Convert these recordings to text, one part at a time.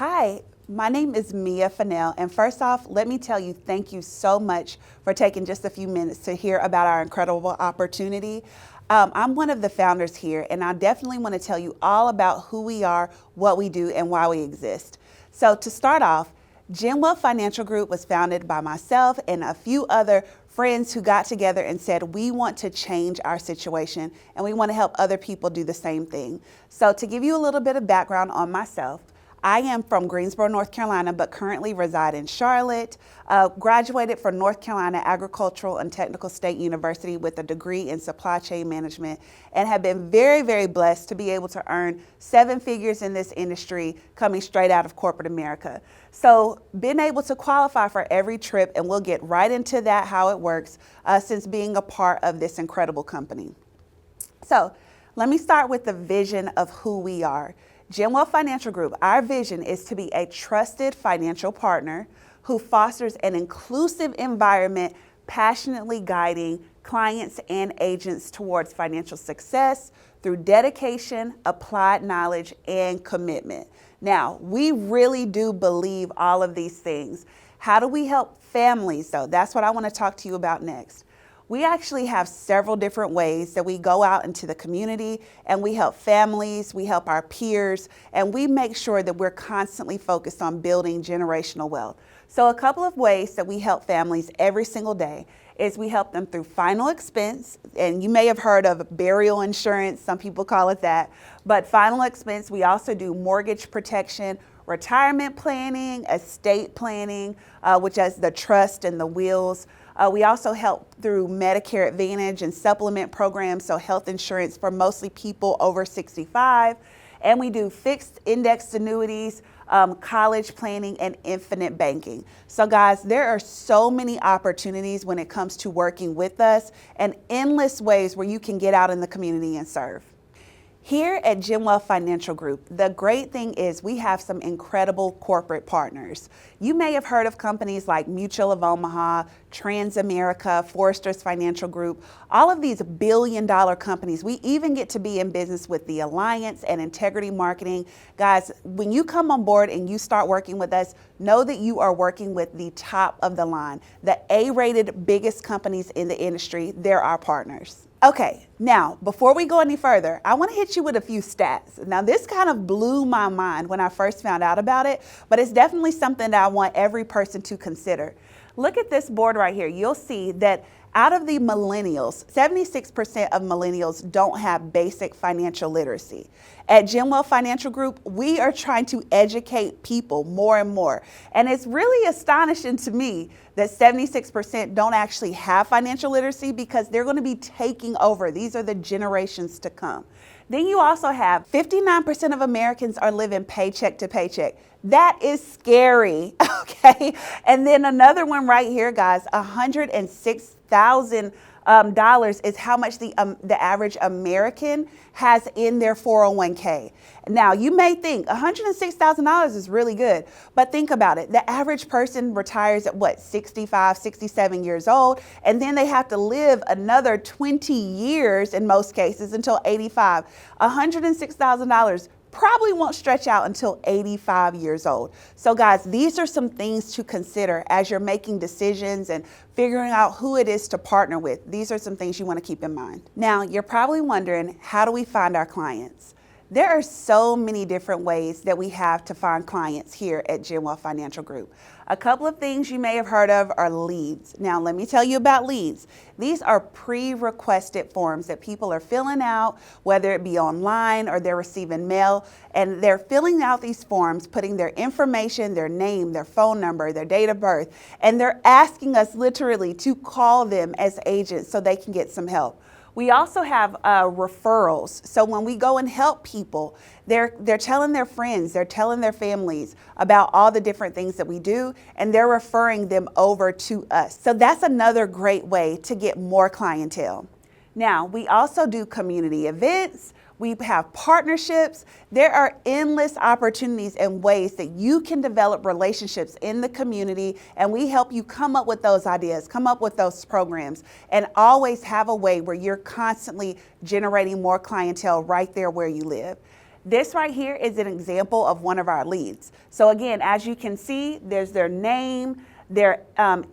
Hi, my name is Mia Fennell, and first off, let me tell you thank you so much for taking just a few minutes to hear about our incredible opportunity. I'm one of the founders here, and I definitely want to tell you all about who we are, what we do, and why we exist. So to start off, GenWealth Financial Group was founded by myself and a few other friends who got together and said, we want to change our situation and we want to help other people do the same thing. So to give you a little bit of background on myself, I am from Greensboro, North Carolina, but currently reside in Charlotte. Graduated from North Carolina Agricultural and Technical State University with a degree in supply chain management, and have been very, very blessed to be able to earn 7 figures in this industry coming straight out of corporate America. So been able to qualify for every trip, and we'll get right into that, how it works, since being a part of this incredible company. So let me start with the vision of who we are. GenWealth Financial Group, our vision is to be a trusted financial partner who fosters an inclusive environment, passionately guiding clients and agents towards financial success through dedication, applied knowledge, and commitment. Now, we really do believe all of these things. How do we help families, though? That's what I want to talk to you about next. We actually have several different ways that we go out into the community and we help families, we help our peers, and we make sure that we're constantly focused on building generational wealth. So a couple of ways that we help families every single day is we help them through final expense, and you may have heard of burial insurance, some people call it that, but final expense, we also do mortgage protection, retirement planning, estate planning, which is the trust and the wills. We also help through Medicare Advantage and supplement programs, so health insurance for mostly people over 65. And we do fixed indexed annuities, college planning, and infinite banking. So guys, there are so many opportunities when it comes to working with us and endless ways where you can get out in the community and serve. Here at GenWealth Financial Group, the great thing is we have some incredible corporate partners. You may have heard of companies like Mutual of Omaha, Transamerica, Foresters Financial Group, all of these billion-dollar companies. We even get to be in business with the Alliance and Integrity Marketing. Guys, when you come on board and you start working with us, know that you are working with the top of the line, the A-rated biggest companies in the industry. They're our partners. Okay, now, before we go any further, I want to hit you with a few stats. Now, this kind of blew my mind when I first found out about it, but it's definitely something that I want every person to consider. Look at this board right here. You'll see that out of the millennials, 76% of millennials don't have basic financial literacy. At GenWealth Financial Group, we are trying to educate people more and more. And it's really astonishing to me that 76% don't actually have financial literacy because they're going to be taking over. These are the generations to come. Then you also have 59% of Americans are living paycheck to paycheck. That is scary, okay? And then another one right here, guys, $106,000 is how much the average American has in their 401k. Now, you may think $106,000 is really good, but think about it. The average person retires at what, 65, 67 years old, and then they have to live another 20 years in most cases until 85. $106,000 probably won't stretch out until 85 years old. So guys, these are some things to consider as you're making decisions and figuring out who it is to partner with. These are some things you want to keep in mind. Now, you're probably wondering, how do we find our clients? There are so many different ways that we have to find clients here at GenWealth Financial Group. A couple of things you may have heard of are leads. Now, let me tell you about leads. These are pre-requested forms that people are filling out, whether it be online or they're receiving mail, and they're filling out these forms, putting their information, their name, their phone number, their date of birth, and they're asking us literally to call them as agents so they can get some help. We also have referrals. So when we go and help people, they're telling their friends, they're telling their families about all the different things that we do, and they're referring them over to us. So that's another great way to get more clientele. Now, we also do community events. We have partnerships. There are endless opportunities and ways that you can develop relationships in the community, and we help you come up with those ideas, come up with those programs, and always have a way where you're constantly generating more clientele right there where you live. This right here is an example of one of our leads. So again, as you can see, there's their name, their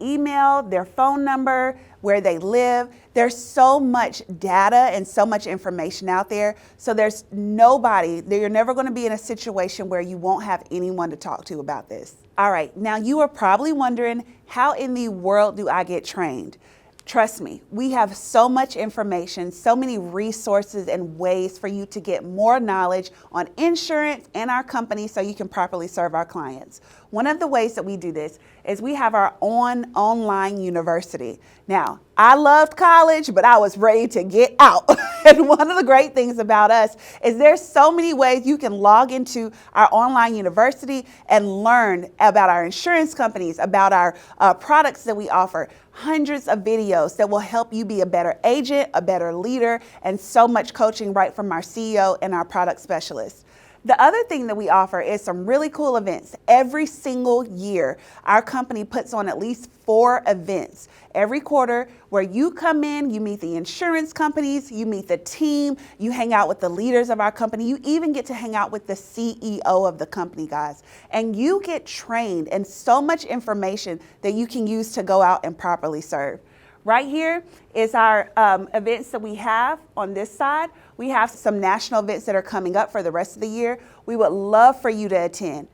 email, their phone number, where they live. There's so much data and so much information out there. So there's nobody, you're never going to be in a situation where you won't have anyone to talk to about this. All right, now you are probably wondering, how in the world do I get trained? Trust me, we have so much information, so many resources and ways for you to get more knowledge on insurance and our company so you can properly serve our clients. One of the ways that we do this is we have our own online university. Now, I loved college, but I was ready to get out. And one of the great things about us is there's so many ways you can log into our online university and learn about our insurance companies, about our products that we offer. Hundreds of videos that will help you be a better agent, a better leader, and so much coaching right from our CEO and our product specialists. The other thing that we offer is some really cool events. Every single year, our company puts on at least 4 events every quarter where you come in, you meet the insurance companies, you meet the team, you hang out with the leaders of our company, you even get to hang out with the CEO of the company, guys. And you get trained and so much information that you can use to go out and properly serve. Right here is our events that we have on this side. We have some national events that are coming up for the rest of the year. We would love for you to attend.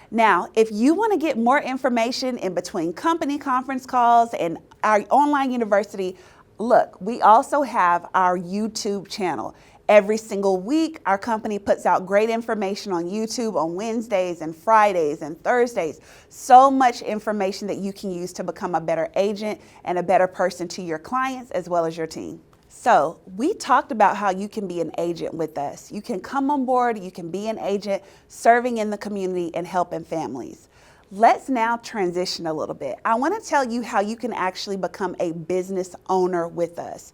Now, if you want to get more information in between company conference calls and our online university, look, we also have our YouTube channel. Every single week, our company puts out great information on YouTube on Wednesdays and Fridays and Thursdays. So much information that you can use to become a better agent and a better person to your clients as well as your team. So we talked about how you can be an agent with us. You can come on board, you can be an agent serving in the community and helping families. Let's now transition a little bit. I want to tell you how you can actually become a business owner with us.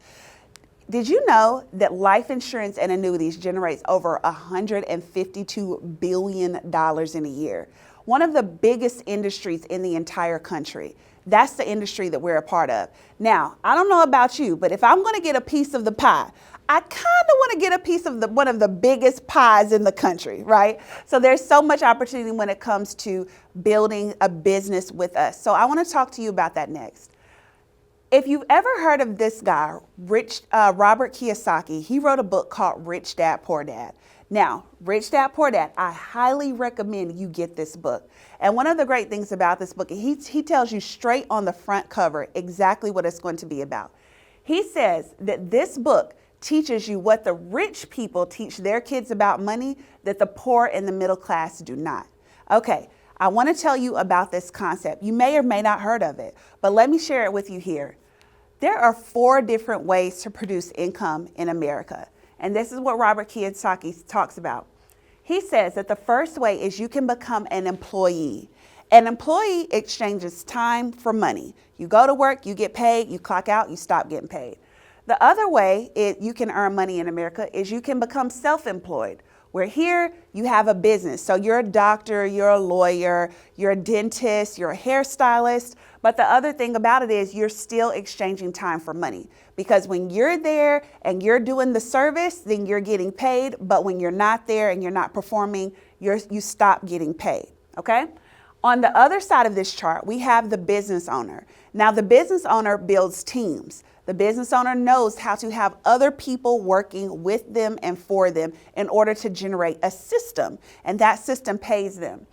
Did you know that life insurance and annuities generates over $152 billion in a year? One of the biggest industries in the entire country. That's the industry that we're a part of. Now, I don't know about you, but if I'm going to get a piece of the pie, I kind of want to get a piece of one of the biggest pies in the country, right? So there's so much opportunity when it comes to building a business with us. So I want to talk to you about that next. If you've ever heard of this guy, Robert Kiyosaki, he wrote a book called Rich Dad, Poor Dad. Now, Rich Dad, Poor Dad, I highly recommend you get this book. And one of the great things about this book, he tells you straight on the front cover exactly what it's going to be about. He says that this book teaches you what the rich people teach their kids about money that the poor and the middle class do not. Okay. I want to tell you about this concept. You may or may not heard of it, but let me share it with you here. There are 4 different ways to produce income in America, and this is what Robert Kiyosaki talks about. He says that the first way is you can become an employee. An employee exchanges time for money. You go to work, you get paid, you clock out, you stop getting paid. The other way you can earn money in America is you can become self-employed. Where here you have a business. So you're a doctor, you're a lawyer, you're a dentist, you're a hairstylist. But the other thing about it is you're still exchanging time for money. Because when you're there and you're doing the service, then you're getting paid. But when you're not there and you're not performing, you stop getting paid. Okay? On the other side of this chart, we have the business owner. Now, the business owner builds teams. The business owner knows how to have other people working with them and for them in order to generate a system, and that system pays them.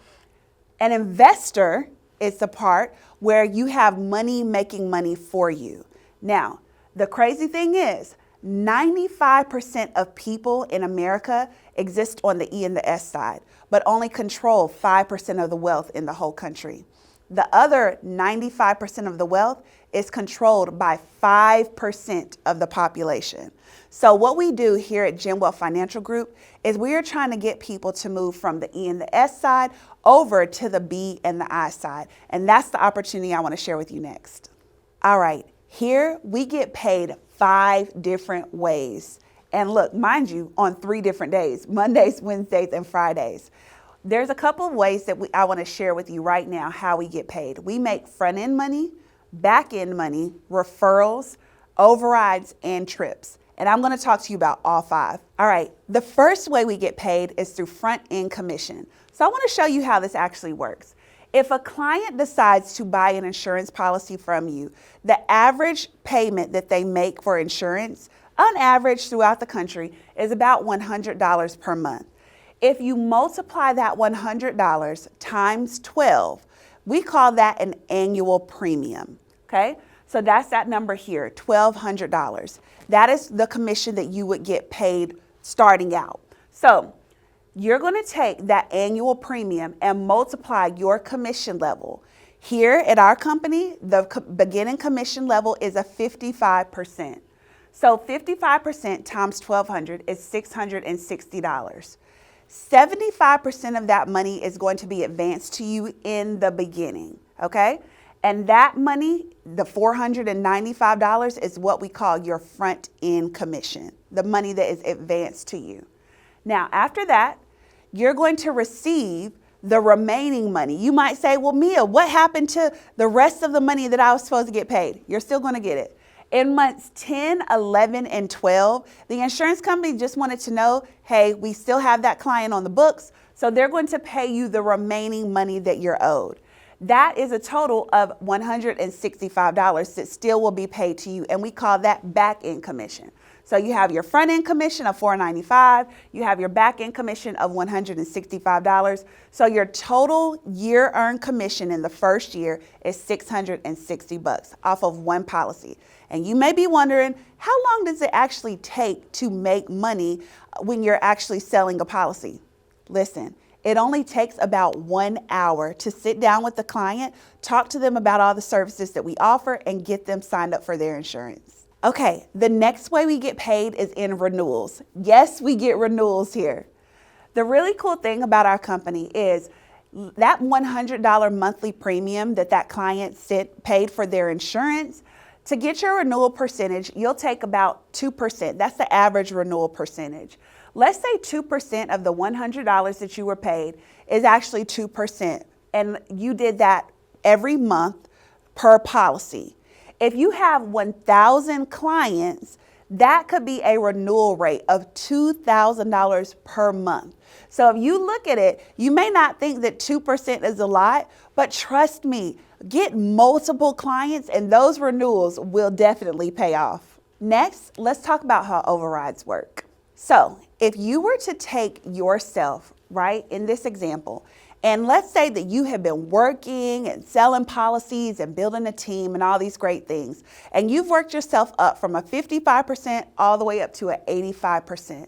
An investor is the part where you have money making money for you. Now, the crazy thing is 95% of people in America exist on the E and the S side, but only control 5% of the wealth in the whole country. The other 95% of the wealth is controlled by 5% of the population. So what we do here at GenWealth Financial Group is we are trying to get people to move from the E and the S side over to the B and the I side. And that's the opportunity I want to share with you next. All right, here we get paid 5 different ways. And look, mind you, on 3 different days, Mondays, Wednesdays, and Fridays. There's a couple of ways that I want to share with you right now how we get paid. We make front-end money, back-end money, referrals, overrides, and trips. And I'm going to talk to you about all 5. All right, the first way we get paid is through front-end commission. So I want to show you how this actually works. If a client decides to buy an insurance policy from you, the average payment that they make for insurance, on average throughout the country, is about $100 per month. If you multiply that $100 times 12, we call that an annual premium, okay? So that's that number here, $1,200. That is the commission that you would get paid starting out. So you're going to take that annual premium and multiply your commission level. Here at our company, the beginning commission level is a 55%. So 55% times $1,200 is $660. 75% of that money is going to be advanced to you in the beginning, okay? And that money, the $495, is what we call your front end commission, the money that is advanced to you. Now, after that, you're going to receive the remaining money. You might say, well, Mia, what happened to the rest of the money that I was supposed to get paid? You're still going to get it. In months 10, 11, and 12, the insurance company just wanted to know, hey, we still have that client on the books, so they're going to pay you the remaining money that you're owed. That is a total of $165 that still will be paid to you, and we call that back-end commission. So you have your front-end commission of $495, you have your back-end commission of $165. So your total year-earned commission in the first year is $660 off of one policy. And you may be wondering, how long does it actually take to make money when you're actually selling a policy? Listen, it only takes about 1 hour to sit down with the client, talk to them about all the services that we offer, and get them signed up for their insurance. Okay, the next way we get paid is in renewals. Yes, we get renewals here. The really cool thing about our company is that $100 monthly premium that client paid for their insurance. To get your renewal percentage, you'll take about 2%. That's the average renewal percentage. Let's say 2% of the $100 that you were paid is actually 2%, and you did that every month per policy. If you have 1,000 clients, that could be a renewal rate of $2,000 per month. So if you look at it, you may not think that 2% is a lot, but trust me, get multiple clients and those renewals will definitely pay off. Next, let's talk about how overrides work. So if you were to take yourself, right, in this example, and let's say that you have been working and selling policies and building a team and all these great things, and you've worked yourself up from a 55% all the way up to an 85%.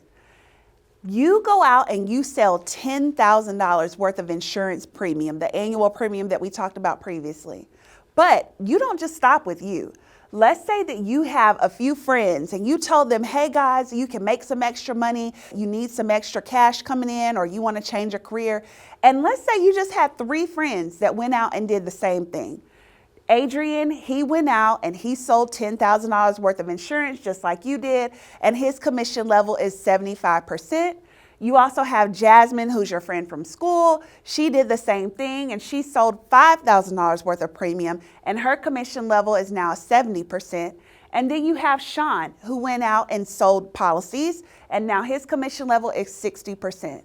You go out and you sell $10,000 worth of insurance premium, the annual premium that we talked about previously. But you don't just stop with you. Let's say that you have a few friends and you told them, hey guys, you can make some extra money, you need some extra cash coming in, or you want to change your career. And let's say you just had 3 friends that went out and did the same thing. Adrian, he went out and he sold $10,000 worth of insurance just like you did, and his commission level is 75%. You also have Jasmine, who's your friend from school. She did the same thing and she sold $5,000 worth of premium, and her commission level is now 70%. And then you have Sean, who went out and sold policies, and now his commission level is 60%.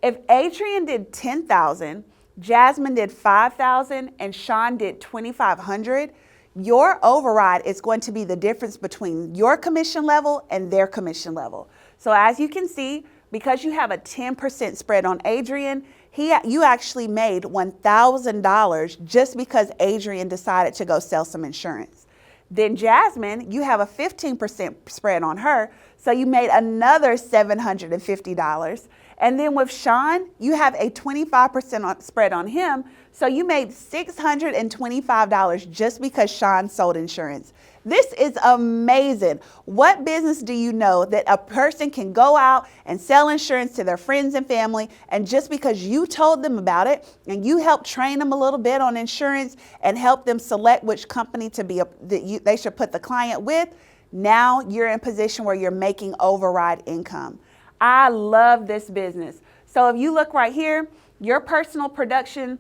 If Adrian did $10,000, Jasmine did $5,000, and Sean did $2,500, your override is going to be the difference between your commission level and their commission level. So as you can see, because you have a 10% spread on Adrian, you actually made $1,000 just because Adrian decided to go sell some insurance. Then Jasmine, you have a 15% spread on her, so you made another $750. And then with Sean, you have a 25% spread on him, so you made $625 just because Sean sold insurance. This is amazing. What business do you know that a person can go out and sell insurance to their friends and family, and just because you told them about it and you helped train them a little bit on insurance and help them select which company they should put the client with, now you're in a position where you're making override income. I love this business. So if you look right here, your personal production,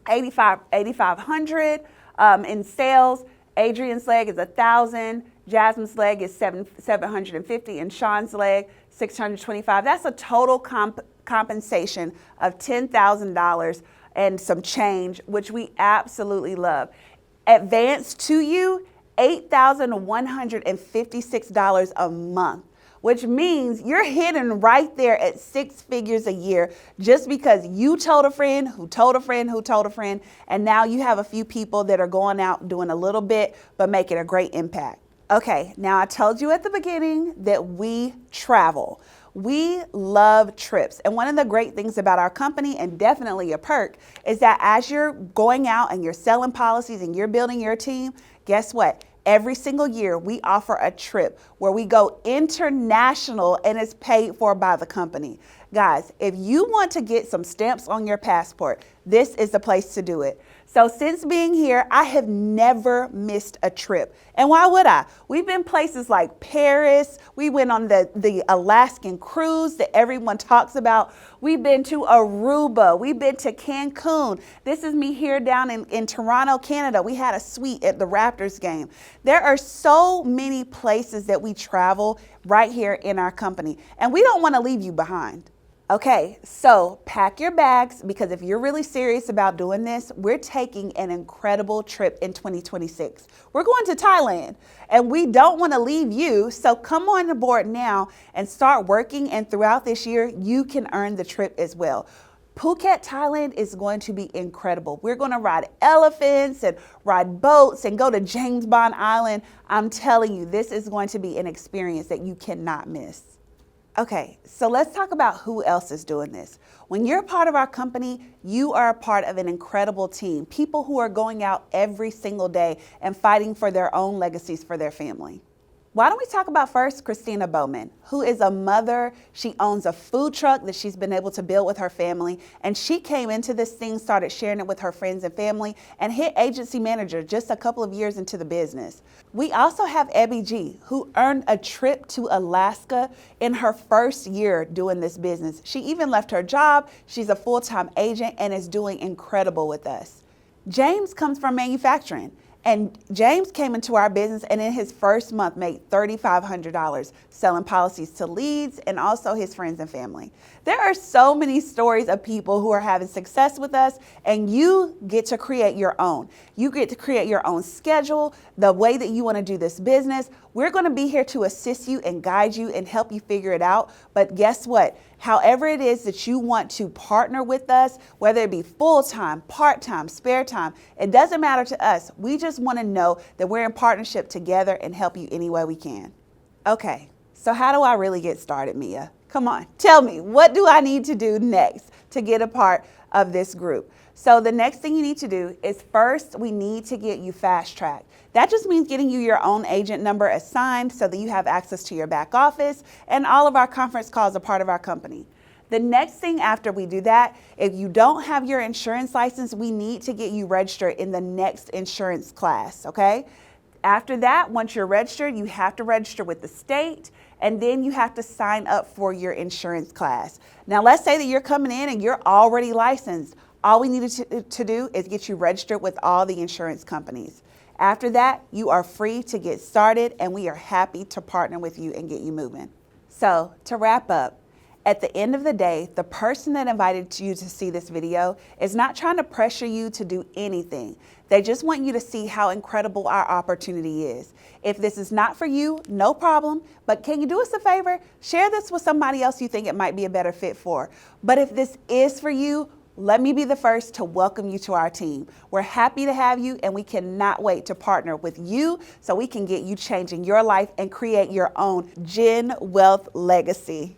$8,500 in sales. Adrian's leg is $1,000. Jasmine's leg is 750 and Sean's leg 625. That's a total compensation of $10,000 and some change, which we absolutely love. Advanced to you, $8,156 a month, which means you're hitting right there at 6 figures a year just because you told a friend who told a friend who told a friend, and now you have a few people that are going out doing a little bit but making a great impact. Okay, now I told you at the beginning that we travel. We love trips. And one of the great things about our company, and definitely a perk, is that as you're going out and you're selling policies and you're building your team, guess what? Every single year we offer a trip where we go international and it's paid for by the company. Guys, if you want to get some stamps on your passport, this is the place to do it. So since being here, I have never missed a trip. And why would I? We've been places like Paris. We went on the Alaskan cruise that everyone talks about. We've been to Aruba. We've been to Cancun. This is me here down in Toronto, Canada. We had a suite at the Raptors game. There are so many places that we travel right here in our company, and we don't want to leave you behind. Okay, so pack your bags, because if you're really serious about doing this, we're taking an incredible trip in 2026. We're going to Thailand, and we don't want to leave you, so come on board now and start working, and throughout this year, you can earn the trip as well. Phuket, Thailand is going to be incredible. We're going to ride elephants and ride boats and go to James Bond Island. I'm telling you, this is going to be an experience that you cannot miss. Okay, so let's talk about who else is doing this. When you're part of our company, you are a part of an incredible team, people who are going out every single day and fighting for their own legacies for their family. Why don't we talk about first Christina Bowman, who is a mother. She owns a food truck that she's been able to build with her family. And she came into this thing, started sharing it with her friends and family, and hit agency manager just a couple of years into the business. We also have Abby G, who earned a trip to Alaska in her first year doing this business. She even left her job. She's a full-time agent and is doing incredible with us. James comes from manufacturing. And James came into our business and in his first month made $3,500 selling policies to leads and also his friends and family. There are so many stories of people who are having success with us, and you get to create your own. You get to create your own schedule, the way that you want to do this business. We're going to be here to assist you and guide you and help you figure it out. But guess what? However it is that you want to partner with us, whether it be full-time, part-time, spare time, it doesn't matter to us. We just want to know that we're in partnership together and help you any way we can. Okay, so how do I really get started, Mia? Come on, tell me, what do I need to do next to get a part of this group? So the next thing you need to do is first, we need to get you fast-tracked. That just means getting you your own agent number assigned so that you have access to your back office, and all of our conference calls are part of our company. The next thing after we do that, if you don't have your insurance license, we need to get you registered in the next insurance class, okay? After that, once you're registered, you have to register with the state, and then you have to sign up for your insurance class. Now, let's say that you're coming in and you're already licensed. All we needed to do is get you registered with all the insurance companies. After that, you are free to get started, and we are happy to partner with you and get you moving. So to wrap up, at the end of the day, the person that invited you to see this video is not trying to pressure you to do anything. They just want you to see how incredible our opportunity is. If this is not for you, no problem, but can you do us a favor? Share this with somebody else you think it might be a better fit for. But if this is for you, let me be the first to welcome you to our team. We're happy to have you, and we cannot wait to partner with you so we can get you changing your life and create your own GenWealth legacy.